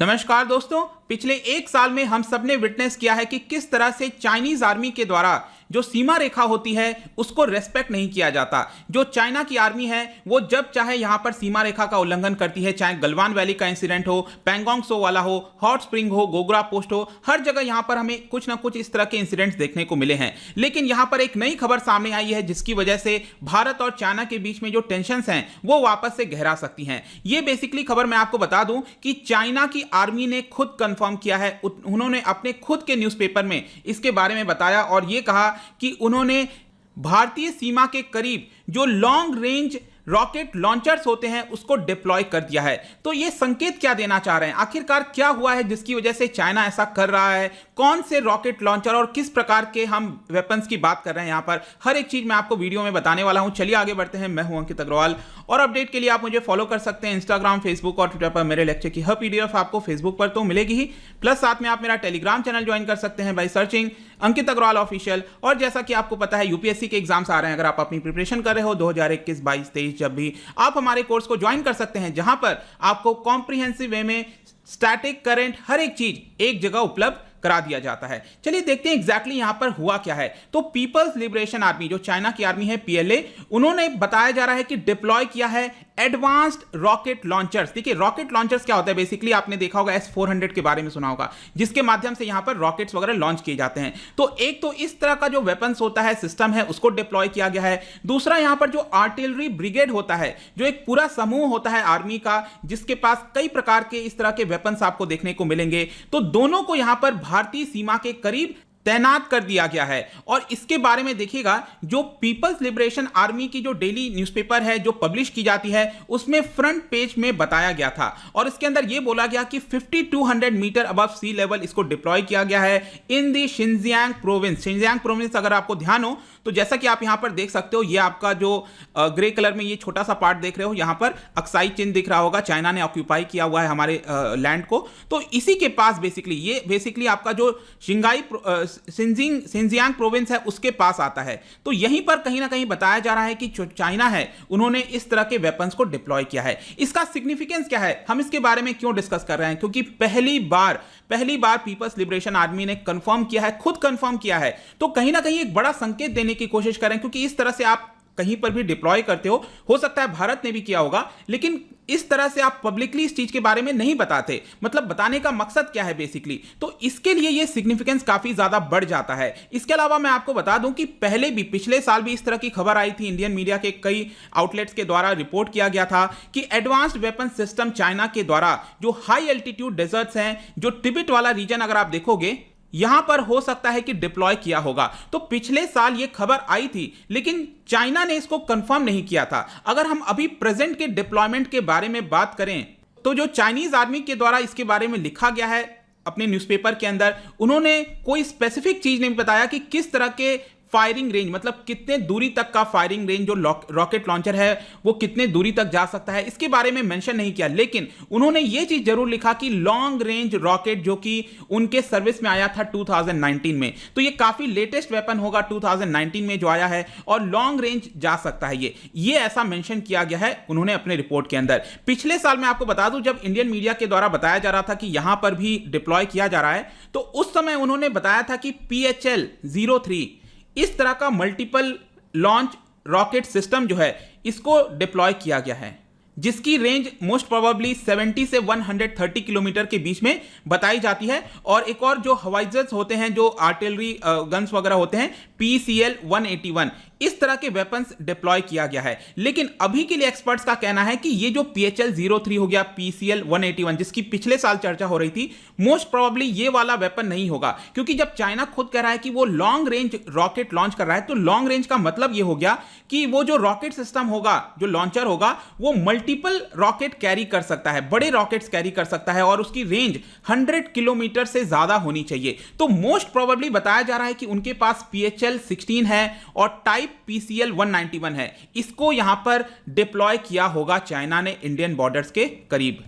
नमस्कार दोस्तों, पिछले एक साल में हम सब ने विटनेस किया है कि किस तरह से चाइनीज आर्मी के द्वारा जो सीमा रेखा होती है उसको रेस्पेक्ट नहीं किया जाता। जो चाइना की आर्मी है वो जब चाहे यहां पर सीमा रेखा का उल्लंघन करती है, चाहे गलवान वैली का इंसिडेंट हो, पैंगोंग त्सो वाला हो, हॉट स्प्रिंग हो, गोगरा पोस्ट हो, हर जगह यहां पर हमें कुछ ना कुछ इस तरह के इंसिडेंट्स देखने को मिले हैं। लेकिन यहां पर एक नई खबर सामने आई है जिसकी वजह से भारत और चाइना के बीच में जो टेंशंस हैं वो वापस से गहरा सकती हैं। ये बेसिकली खबर मैं आपको बता दूं कि चाइना की आर्मी ने खुद कंफर्म किया है, उन्होंने अपने खुद के न्यूज़पेपर में इसके बारे में बताया और यह कहा कि उन्होंने भारतीय सीमा के करीब जो लॉन्ग रेंज रॉकेट लॉन्चर्स होते हैं उसको डिप्लॉय कर दिया है। तो ये संकेत क्या देना चाह रहे हैं? आखिरकार क्या हुआ है जिसकी वजह से चाइना ऐसा कर रहा है? कौन से रॉकेट लॉन्चर और किस प्रकार के हम वेपन्स की बात कर रहे हैं यहां पर, हर एक चीज मैं आपको वीडियो में बताने वाला हूं। चलिए आगे बढ़ते हैं। मैं हूं अंकित अग्रवाल और अपडेट के लिए आप मुझे फॉलो कर सकते हैं इंस्टाग्राम, फेसबुक और ट्विटर पर। मेरे लेक्चर की हर पीडीएफ आपको फेसबुक पर तो मिलेगी ही, प्लस साथ में आप मेरा टेलीग्राम चैनल ज्वाइन कर सकते हैं by searching Ankit Agarwal official. और जैसा कि आपको पता है यूपीएससी के एग्जाम्स आ रहे हैं, अगर आप अपनी प्रिपरेशन कर रहे हो 2021, 22, 23, जब भी आप हमारे कोर्स को ज्वाइन कर सकते हैं जहां पर आपको कॉम्प्रिहेंसिव वे में स्टैटिक, करंट, हर एक चीज एक जगह उपलब्ध करा दिया जाता है। चलिए देखते हैं एग्जैक्टली यहां पर हुआ क्या है। तो पीपल्स लिबरेशन आर्मी, जो चाइना की आर्मी है पीएलए, उन्होंने बताया जा रहा है कि डिप्लॉय किया है एडवांस्ड रॉकेट लॉन्चर्स। देखिए रॉकेट लॉन्चर्स क्या होता है, बेसिकली आपने देखा होगा S-400 के बारे में सुना होगा, जिसके माध्यम से यहां पर रॉकेट्स वगैरह लॉन्च किए जाते हैं। तो एक तो इस तरह का जो वेपन्स होता है, सिस्टम है, उसको डिप्लॉय किया गया है। दूसरा यहां पर जो आर्टिलरी ब्रिगेड होता है, जो एक पूरा समूह होता है आर्मी का, जिसके पास कई प्रकार के इस तरह के वेपन्स आपको देखने को मिलेंगे, तो दोनों को यहां पर भारतीय सीमा के करीब तैनात कर दिया गया है। और इसके बारे में देखिएगा, जो पीपल्स लिबरेशन आर्मी की जो डेली न्यूज़पेपर है जो पब्लिश की जाती है, उसमें फ्रंट पेज में बताया गया था और इसके अंदर यह बोला गया कि 5200 मीटर अबव सी लेवल इसको डिप्लॉय किया गया है इन दी शिनजियांग प्रोविंस। शिनजियांग प्रोविंस अगर आपको ध्यान हो तो जैसा कि आप यहां पर देख सकते हो, ये आपका जो ग्रे कलर में ये छोटा सा पार्ट देख रहे हो, यहां पर अक्साई चिन्ह दिख रहा होगा, चाइना ने ऑक्यूपाई किया हुआ है हमारे लैंड को। तो इसी के पास बेसिकली आपका जो शिनजियांग प्रोविंस है उसके पास आता है। तो यहीं पर कहीं ना कहीं बताया जा रहा है कि जो चाइना है उन्होंने इस तरह के वेपन्स को डिप्लॉय किया है। इसका सिग्निफिकेंस क्या है, हम इसके बारे में क्यों डिस्कस कर रहे हैं? क्योंकि पहली बार पीपल्स लिबरेशन आर्मी ने कंफर्म किया है, खुद कंफर्म किया है। तो कहीं ना कहीं एक बड़ा संकेत देने की कोशिश करें, क्योंकि इस तरह से आप कहीं पर भी डिप्लॉय करते हो सकता है भारत ने भी किया होगा, लेकिन इस तरह से आप पब्लिकली इस चीज के बारे में नहीं बताते। मतलब बताने का मकसद क्या है बेसिकली, तो इसके लिए ये सिग्निफिकेंस काफी ज्यादा बढ़ जाता है। इसके अलावा मैं आपको बता दूं कि पहले भी पिछले साल भी इस तरह की खबर आई थी, इंडियन मीडिया के कई आउटलेट्स के द्वारा रिपोर्ट किया गया था कि एडवांस्ड वेपन सिस्टम चाइना के द्वारा जो हाई एल्टीट्यूड डेजर्ट्स हैं, जो तिब्बत वाला रीजन अगर आप देखोगे यहां पर हो सकता है कि डिप्लॉय किया होगा। तो पिछले साल यह खबर आई थी, लेकिन चाइना ने इसको कंफर्म नहीं किया था। अगर हम अभी प्रेजेंट के डिप्लॉयमेंट के बारे में बात करें तो जो चाइनीज आर्मी के द्वारा इसके बारे में लिखा गया है अपने न्यूज़पेपर के अंदर, उन्होंने कोई स्पेसिफिक चीज नहीं बताया कि किस तरह के फायरिंग रेंज, मतलब कितने दूरी तक का फायरिंग रेंज जो रॉकेट लॉन्चर है वो कितने दूरी तक जा सकता है, इसके बारे में मेंशन नहीं किया। लेकिन उन्होंने ये चीज जरूर लिखा कि लॉन्ग रेंज रॉकेट जो कि उनके सर्विस में आया था 2019 में, तो ये काफी लेटेस्ट वेपन होगा 2019 में जो आया है और लॉन्ग रेंज जा सकता है। ये ऐसा मेंशन किया गया है उन्होंने अपने रिपोर्ट के अंदर। पिछले साल मैं आपको बता दूं, जब इंडियन मीडिया के द्वारा बताया जा रहा था कि यहां पर भी डिप्लॉय किया जा रहा है, तो उस समय उन्होंने बताया था कि PHL-03 इस तरह का मल्टीपल लॉन्च रॉकेट सिस्टम जो है इसको डिप्लॉय किया गया है, जिसकी रेंज मोस्ट प्रोबेबली 70 से 130 किलोमीटर के बीच में बताई जाती है। और एक और जो हवाईजर्स होते हैं, जो आर्टिलरी गन्स वगैरह होते हैं, PCL-181, इस तरह के वेपन्स डिप्लॉय किया गया है। लेकिन अभी के लिए एक्सपर्ट्स का कहना है कि ये जो PHL-03 हो गया, PCL-181 जिसकी पिछले साल चर्चा हो रही थी, मोस्ट प्रोबेबली ये वाला वेपन नहीं होगा। क्योंकि जब चाइना खुद कह रहा है कि वो लॉन्ग रेंज रॉकेट लॉन्च कर रहा है, तो लॉन्ग रेंज का मतलब ये हो गया कि वो जो रॉकेट सिस्टम होगा, जो लॉन्चर होगा, वो मल्टीपल रॉकेट कैरी कर सकता है, बड़े रॉकेट्स कैरी कर सकता है और उसकी रेंज 100 किलोमीटर से ज्यादा होनी चाहिए। तो मोस्ट प्रोबेबली बताया जा रहा है कि उनके पास PHL-16 है और टाइप PCL-191 है। इसको यहां पर डिप्लॉय किया होगा चाइना ने इंडियन बॉर्डर्स के करीब।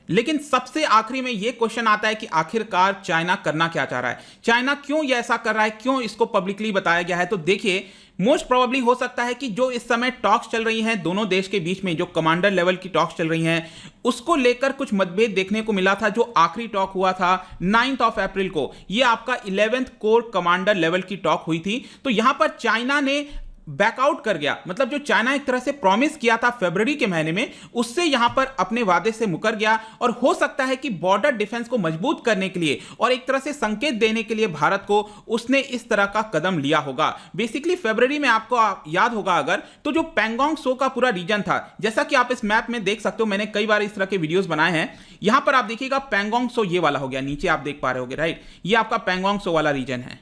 लेकिन सबसे आखिरी में यह क्वेश्चन आता है कि आखिरकार चाइना करना क्या चाह रहा है, चाइना क्यों ये ऐसा कर रहा है, क्यों इसको पब्लिकली बताया गया है। तो देखिए, मोस्ट प्रोबेबली हो सकता है कि जो इस समय टॉक्स चल रही हैं दोनों देश के बीच में, जो कमांडर लेवल की टॉक्स चल रही हैं, उसको लेकर कुछ मतभेद देखने को मिला था। जो आखिरी टॉक हुआ था 9 अप्रैल को, ये आपका 11th कोर कमांडर लेवल की टॉक हुई थी। तो यहां पर चाइना ने बैकआउट कर गया, मतलब जो चाइना एक तरह से प्रॉमिस किया था फरवरी के महीने में, उससे यहां पर अपने वादे से मुकर गया। और हो सकता है कि बॉर्डर डिफेंस को मजबूत करने के लिए और एक तरह से संकेत देने के लिए भारत को उसने इस तरह का कदम लिया होगा। बेसिकली फरवरी में आपको याद होगा अगर, तो जो पैंगोंग त्सो का पूरा रीजन था, जैसा कि आप इस मैप में देख सकते हो, मैंने कई बार इस तरह के वीडियोस बनाए हैं। यहां पर आप देखिएगा पैंगोंग त्सो ये वाला हो गया, नीचे आप देख पा रहे होगे, राइट, ये आपका पैंगोंग त्सो वाला रीजन है।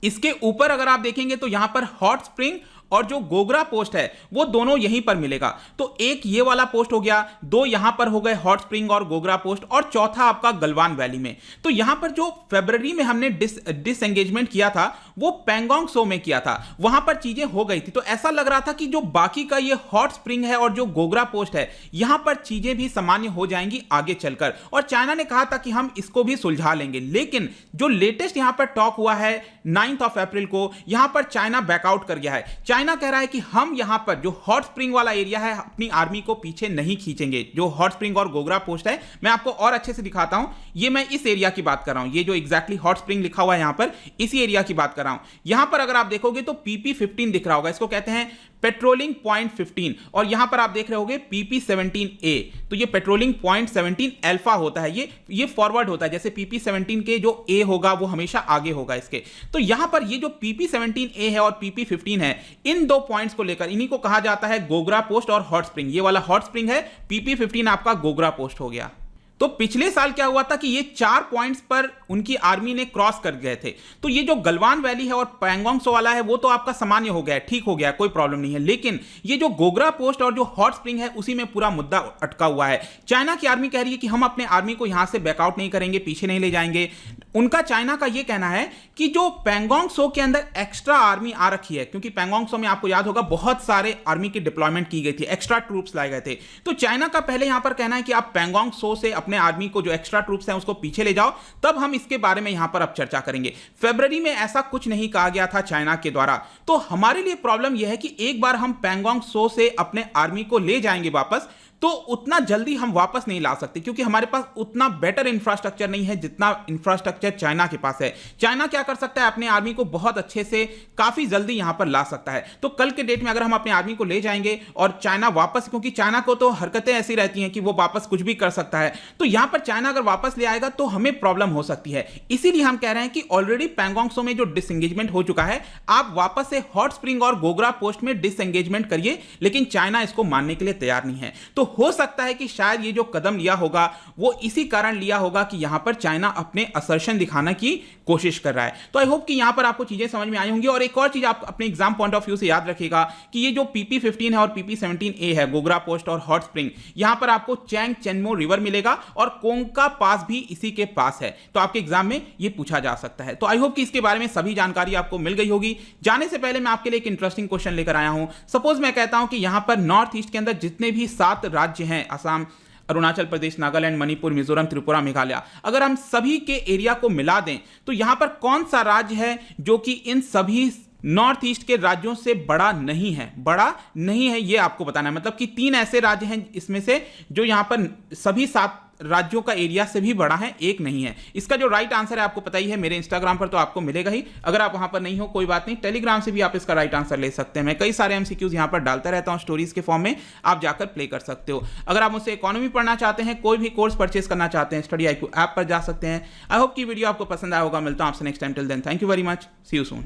इसके ऊपर अगर आप देखेंगे तो यहां पर हॉट स्प्रिंग और जो गोगरा पोस्ट है वो दोनों यहीं पर मिलेगा। तो एक ये वाला पोस्ट हो गया, दो यहां पर हो गए हॉट स्प्रिंग और गोगरा पोस्ट, और चौथा आपका गलवान वैली में। तो यहां पर जो फरवरी में हमने डिसएंगेजमेंट किया था वो पैंगोंग त्सो में किया था, वहां पर चीजें हो गई थी। तो ऐसा लग रहा था कि जो बाकी का ये हॉट स्प्रिंग है और जो गोगरा पोस्ट है, यहां पर चीजें भी सामान्य हो जाएंगी आगे चलकर, और चाइना ने कहा था कि हम इसको भी सुलझा लेंगे। लेकिन जो लेटेस्ट यहां पर टॉक हुआ है 9 अप्रैल को, यहां पर चाइना बैकआउट कर गया है। चाइना कह रहा है कि हम यहां पर जो हॉट स्प्रिंग वाला एरिया है अपनी आर्मी को पीछे नहीं खींचेंगे। जो हॉट स्प्रिंग और गोगरा पोस्ट है, मैं आपको और अच्छे से दिखाता हूं। ये मैं इस एरिया की बात कर रहा हूं, ये जो एग्जैक्टली हॉट स्प्रिंग लिखा हुआ है यहां पर, इसी एरिया की बात कर रहा हूं। यहां पर अगर आप देखोगे तो PP-15 दिख रहा होगा, इसको कहते हैं पेट्रोलिंग पॉइंट 15, और यहां पर आप देख रहे होगे PP-17A। तो ये पेट्रोलिंग पॉइंट 17 अल्फा होता है, ये फॉरवर्ड होता है, जैसे PP-17 के जो A होगा वो हमेशा आगे होगा इसके। तो यहां पर ये जो PP-17A है और PP-15 है, इन दो पॉइंट्स को लेकर इन्हीं को कहा जाता है गोगरा पोस्ट और हॉट स्प्रिंग। ये वाला हॉट स्प्रिंग है, PP-15 आपका गोगरा पोस्ट हो गया। तो पिछले साल क्या हुआ था कि ये 4 पॉइंट्स पर उनकी आर्मी ने क्रॉस कर गए थे। तो ये जो गलवान वैली है और पैंगोंग त्सो वाला है वो तो आपका सामान्य हो गया, ठीक हो गया, कोई प्रॉब्लम नहीं है। लेकिन ये जो गोगरा पोस्ट और जो हॉट स्प्रिंग है उसी में पूरा मुद्दा अटका हुआ है। चाइना की आर्मी कह रही है कि हम अपने आर्मी को यहां से बैकआउट नहीं करेंगे, पीछे नहीं ले जाएंगे। उनका चाइना का ये कहना है कि जो पैंगोंग त्सो के अंदर एक्स्ट्रा आर्मी आ रखी है, क्योंकि पैंगोंग त्सो में आपको याद होगा बहुत सारे आर्मी की डिप्लॉयमेंट की गई थी, एक्स्ट्रा ट्रूप्स लाए गए थे। तो चाइना का पहले यहां पर कहना है कि आप पैंगोंग त्सो से अपने आर्मी को जो एक्स्ट्रा ट्रूप्स हैं उसको पीछे ले जाओ, तब हम इसके बारे में यहां पर अब चर्चा करेंगे। फरवरी में ऐसा कुछ नहीं कहा गया था चाइना के द्वारा। तो हमारे लिए प्रॉब्लम यह है कि एक बार हम पैंगोंग त्सो से अपने आर्मी को ले जाएंगे वापस, तो उतना जल्दी हम वापस नहीं ला सकते, क्योंकि हमारे पास उतना बेटर इंफ्रास्ट्रक्चर नहीं है जितना इंफ्रास्ट्रक्चर चाइना के पास है। चाइना क्या कर सकता है, अपने आर्मी को बहुत अच्छे से काफी जल्दी यहां पर ला सकता है। तो कल के डेट में अगर हम अपने आर्मी को ले जाएंगे और चाइना वापस, क्योंकि चाइना को तो हरकतें ऐसी रहती हैं कि वो वापस कुछ भी कर सकता है, तो यहां पर चाइना अगर वापस ले आएगा तो हमें प्रॉब्लम हो सकती है। इसीलिए हम कह रहे हैं कि ऑलरेडी पैंगोंग त्सो में जो डिसएंगेजमेंट हो चुका है, आप वापस से हॉट स्प्रिंग और गोगरा पोस्ट में डिसएंगेजमेंट करिए, लेकिन चाइना इसको मानने के लिए तैयार नहीं है। तो हो सकता है कि शायद ये जो कदम लिया होगा वो इसी कारण लिया होगा कि यहां पर चाइना अपने असर्शन दिखाने की कोशिश कर रहा है। तो आई होप कि यहां पर आपको चीजें समझ में आई होंगी। और एक और चीज आप अपने एग्जाम पॉइंट ऑफ व्यू से याद रखिएगा कि ये जो PP-15 है और PP-17A है, गोगरा पोस्ट और हॉट स्प्रिंग, यहां पर आपको चैंग चेनमो रिवर मिलेगा और कोंगका पास भी इसी के पास है। तो आपके एग्जाम में ये पूछा जा सकता है। तो आई होप कि इसके बारे में सभी जानकारी आपको मिल गई होगी। जाने से पहले मैं आपके लिए एक इंटरेस्टिंग क्वेश्चन लेकर आया हूं। सपोज मैं कहता हूं कि यहां पर नॉर्थ ईस्ट के अंदर जितने भी 7 राज्य हैं, असम, अरुणाचल प्रदेश, नागालैंड, मणिपुर, मिजोरम, त्रिपुरा, मेघालय, अगर हम सभी के एरिया को मिला दें तो यहां पर कौन सा राज्य है जो कि इन सभी नॉर्थ ईस्ट के राज्यों से बड़ा नहीं है? बड़ा नहीं है ये आपको बताना है। मतलब कि 3 ऐसे राज्य हैं इसमें से जो यहां पर सभी 7 राज्यों का एरिया से भी बड़ा है, एक नहीं है। इसका जो राइट आंसर है आपको पता ही है, मेरे इंस्टाग्राम पर तो आपको मिलेगा ही। अगर आप वहां पर नहीं हो कोई बात नहीं, टेलीग्राम से भी आप इसका राइट आंसर ले सकते हैं। मैं कई सारे MCQs यहां पर डालता रहता हूं स्टोरीज के फॉर्म में, आप जाकर प्ले कर सकते हो। अगर आप मुझसे इकोनॉमी पढ़ना चाहते हैं, कोई भी कोर्स परचेज करना चाहते हैं, स्टडी IQ ऐप पर जा सकते हैं। आई होप की वीडियो आपको पसंद आया होगा। मिलता हूं आपसे next time. Till then, thank you very much, see you soon.